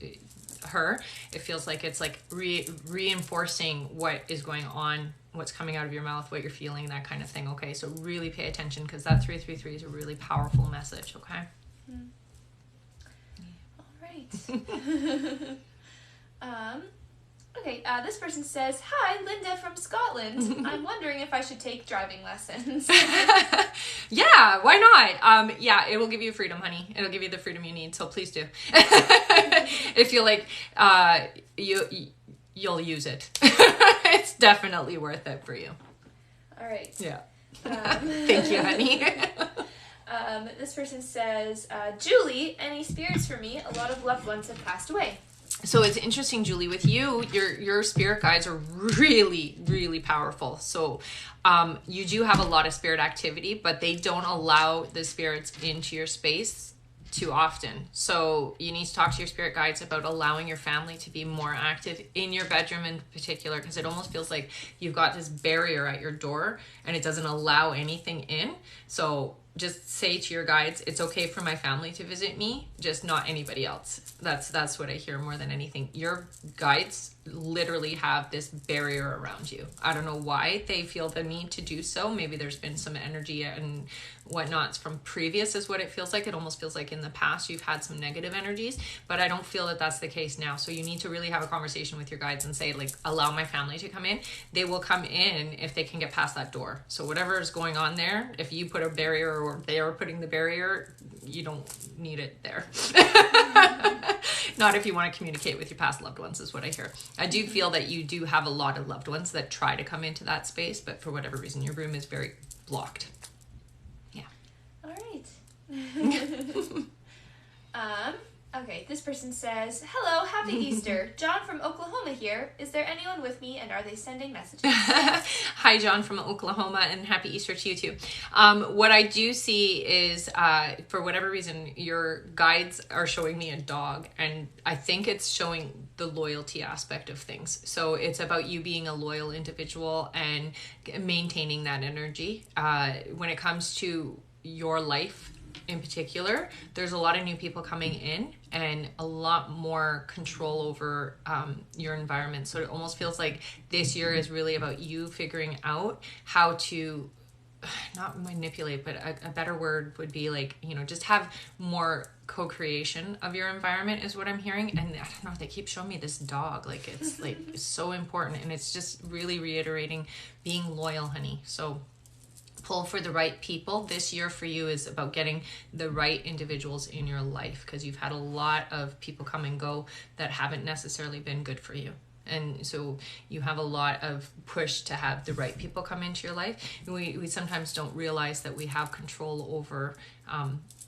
her. It feels like it's like reinforcing what is going on, what's coming out of your mouth, what you're feeling, that kind of thing. Okay, so really pay attention, because that 333 is a really powerful message. Okay. All right. Okay, this person says, "Hi, Linda from Scotland. I'm wondering if I should take driving lessons." Yeah, why not? Yeah, it will give you freedom, honey. It'll give you the freedom you need, so please do. If you like, you'll use it. It's definitely worth it for you. All right. Yeah. Thank you, honey. This person says, "Julie, any spirits for me? A lot of loved ones have passed away." So it's interesting, Julie, with you, your spirit guides are really, really powerful. So you do have a lot of spirit activity, but they don't allow the spirits into your space too often. So you need to talk to your spirit guides about allowing your family to be more active in your bedroom in particular, because it almost feels like you've got this barrier at your door and it doesn't allow anything in. So just say to your guides, it's okay for my family to visit me, just not anybody else. That's what I hear more than anything. Your guides literally have this barrier around you. I don't know why they feel the need to do so. Maybe there's been some energy and whatnots from previous is what it feels like. It almost feels like in the past you've had some negative energies, but I don't feel that that's the case now. So you need to really have a conversation with your guides and say, like, allow my family to come in. They will come in if they can get past that door. So whatever is going on there, if you put a barrier or they are putting the barrier, you don't need it there. Not if you want to communicate with your past loved ones, is what I hear. I do feel that you do have a lot of loved ones that try to come into that space, but for whatever reason, your room is very blocked. Yeah. All right. Okay, this person says, "Hello, happy Easter. John from Oklahoma here. Is there anyone with me, and are they sending messages?" Hi, John from Oklahoma, and happy Easter to you too. What I do see is, for whatever reason, your guides are showing me a dog, and I think it's showing the loyalty aspect of things. So it's about you being a loyal individual and maintaining that energy. When it comes to your life, in particular, there's a lot of new people coming in and a lot more control over your environment. So it almost feels like this year is really about you figuring out how to not manipulate, but a better word would be like, you know, just have more co-creation of your environment is what I'm hearing. And I don't know, they keep showing me this dog, like it's like it's so important, and it's just really reiterating being loyal, honey. So pull for the right people. This year for you is about getting the right individuals in your life, because you've had a lot of people come and go that haven't necessarily been good for you. And so you have a lot of push to have the right people come into your life. We sometimes don't realize that we have control over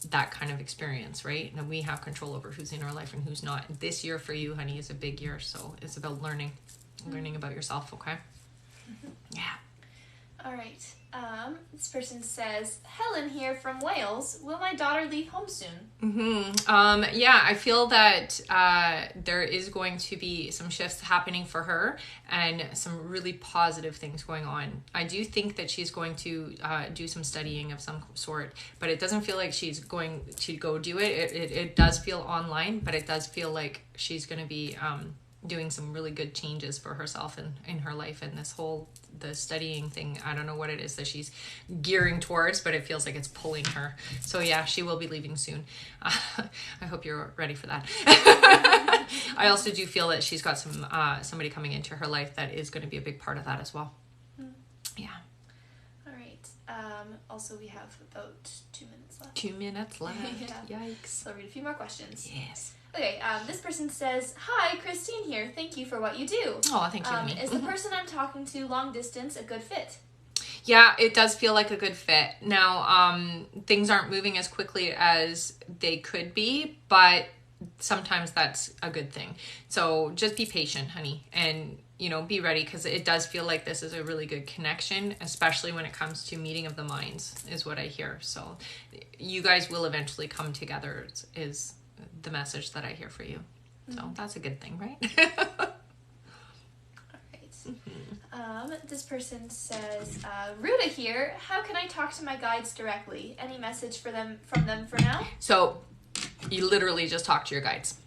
that kind of experience, right? And we have control over who's in our life and who's not. This year for you, honey, is a big year. So it's about learning about yourself, okay? Yeah. All right. This person says, Helen here from Wales. Will my daughter leave home soon? Yeah, I feel that there is going to be some shifts happening for her and some really positive things going on. I do think that she's going to do some studying of some sort, but it doesn't feel like she's going to go do it. It does feel online, but it does feel like she's going to be doing some really good changes for herself and in her life. And the studying thing, I don't know what it is that she's gearing towards, but it feels like it's pulling her. So yeah, she will be leaving soon. I hope you're ready for that. I also do feel that she's got some somebody coming into her life that is going to be a big part of that as well. Yeah. All right. Also, we have about 2 minutes left. 2 minutes left. Yeah. Yikes. So I'll read a few more questions. Yes. Okay, this person says, Hi, Christine here. Thank you for what you do. Oh, thank you, honey. Is the person I'm talking to long distance a good fit? Yeah, it does feel like a good fit. Now, things aren't moving as quickly as they could be, but sometimes that's a good thing. So just be patient, honey, and be ready, because it does feel like this is a really good connection, especially when it comes to meeting of the minds, is what I hear. So you guys will eventually come together is the message that I hear for you. So that's a good thing, right? All right. This person says, Ruta here. How can I talk to my guides directly? Any message from them for now? So you literally just talk to your guides.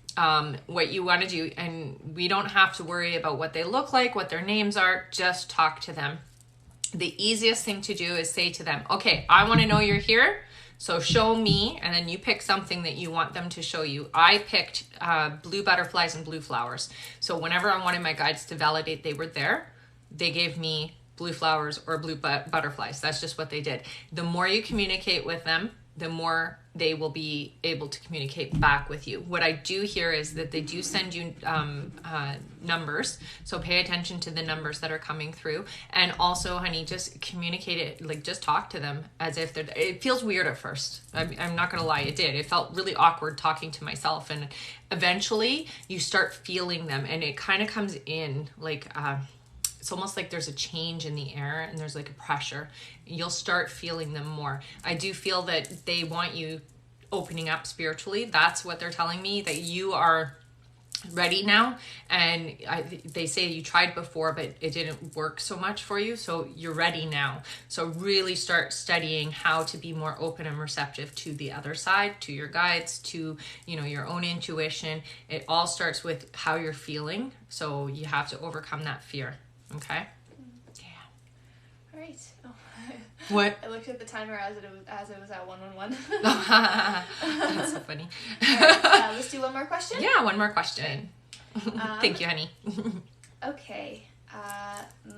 What you want to do, and we don't have to worry about what they look like, what their names are, just talk to them. The easiest thing to do is say to them, okay, I want to know you're here. So show me, and then you pick something that you want them to show you. I picked blue butterflies and blue flowers. So whenever I wanted my guides to validate they were there, they gave me blue flowers or blue butterflies. That's just what they did. The more you communicate with them, the more they will be able to communicate back with you. What I do hear is that they do send you numbers. So pay attention to the numbers that are coming through. And also, honey, just communicate it, like just talk to them as if they're, it feels weird at first. I'm not going to lie, it did. It felt really awkward talking to myself. And eventually you start feeling them, and it kind of comes in like, it's almost like there's a change in the air and there's like a pressure. You'll start feeling them more. I do feel that they want you opening up spiritually. That's what they're telling me, that you are ready now. And they say you tried before, but it didn't work so much for you. So you're ready now. So really start studying how to be more open and receptive to the other side, to your guides, to, your own intuition. It all starts with how you're feeling. So you have to overcome that fear. Okay. Yeah. All right. Oh. What? I looked at the timer as it was at 1:11. That's so funny. Right, let's do one more question. Yeah, one more question. Thank you, honey. Okay.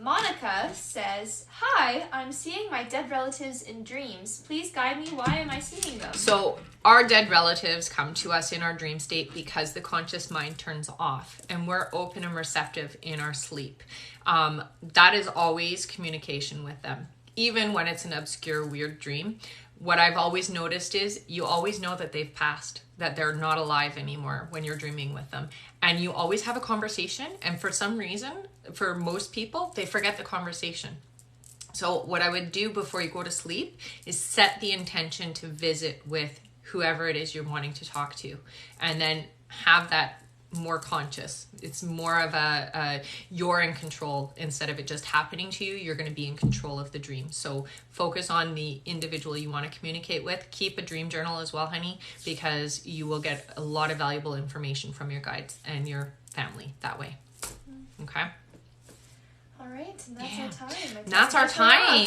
Monica says, Hi, I'm seeing my dead relatives in dreams. Please guide me. Why am I seeing them? So our dead relatives come to us in our dream state because the conscious mind turns off and we're open and receptive in our sleep. That is always communication with them. Even when it's an obscure, weird dream, what I've always noticed is you always know that they've passed, that they're not alive anymore when you're dreaming with them. And you always have a conversation. And for some reason, for most people, they forget the conversation. So what I would do before you go to sleep is set the intention to visit with whoever it is you're wanting to talk to. And then have that more conscious. It's more of a you're in control instead of it just happening to you. You're going to be in control of the dream. So focus on the individual you want to communicate with. Keep a dream journal as well, honey, because you will get a lot of valuable information from your guides and your family that way. Okay. All right, and that's our time. That's our time.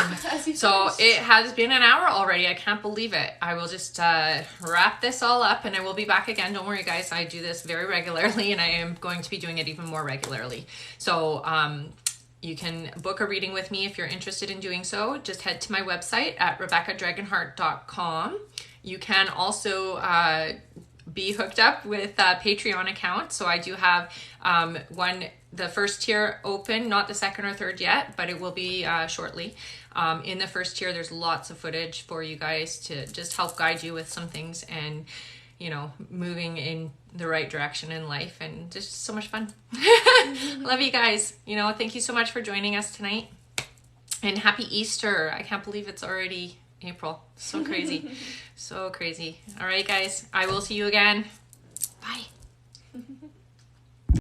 So it has been an hour already. I can't believe it. I will just wrap this all up and I will be back again. Don't worry, guys. I do this very regularly and I am going to be doing it even more regularly. So you can book a reading with me if you're interested in doing so. Just head to my website at RebeccaDragonheart.com. You can also be hooked up with a Patreon account. So I do have the first tier open, not the second or third yet, but it will be shortly. In the first tier, there's lots of footage for you guys to just help guide you with some things and, you know, moving in the right direction in life, and just so much fun. Love you guys. You know, thank you so much for joining us tonight, and happy Easter. I can't believe it's already April. So crazy. So crazy. All right, guys, I will see you again. Bye.